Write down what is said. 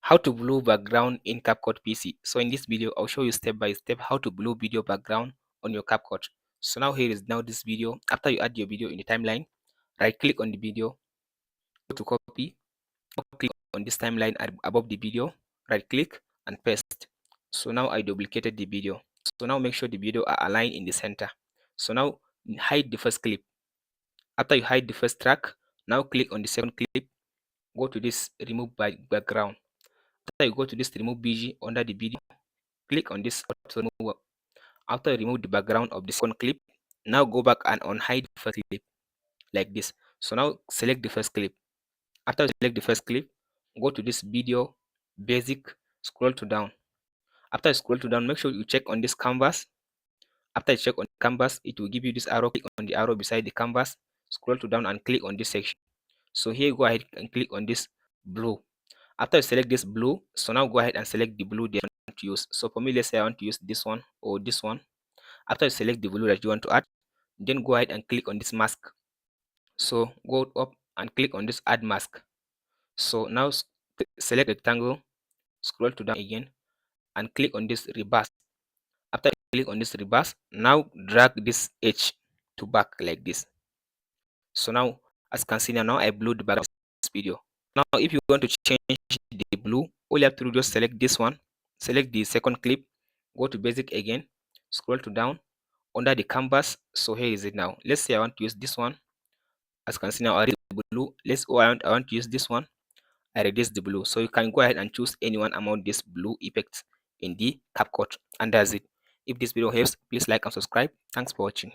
How to blue background in CapCut PC. So in this video, I'll show you step by step how to blue video background on your CapCut. So now here is now this video. After you add your video in the timeline, right click on the video, go to copy, click on this timeline above the video, right click and paste. So now I duplicated the video. So now make sure the video are aligned in the center. So now hide the first clip. After you hide the first track, now click on the second clip, go to this remove background. After you go to this remove BG under the video, click on this auto remove. After you remove the background of the second clip, now go back and unhide the first clip like this. So now select the first clip. After you select the first clip, go to this video basic, scroll to down. After you scroll to down, make sure you check on this canvas. After you check on canvas, it will give you this arrow. Click on the arrow beside the canvas, scroll to down and click on this section. So here, go ahead and click on this blue. After you select this blue, so now go ahead and select the blue that you want to use. So for me, let's say I want to use this one or this one. After you select the blue that you want to add, then go ahead and click on this mask. So go up and click on this add mask. So now select rectangle, scroll to down again and click on this reverse. After you click on this reverse, now drag this edge to back like this. So now, as you can see now I blew the back of this video. Now if you want to change the blue, all you have to do, just select this one, select the second clip, go to basic again, scroll to down under the canvas. So here is it now. Let's say I want to use this one. As you can see now, I reduce the blue. I want to use this one. I reduce the blue. So you can go ahead and choose any one among this blue effects in the CapCut, and that's it. If this video helps, please like and subscribe. Thanks for watching.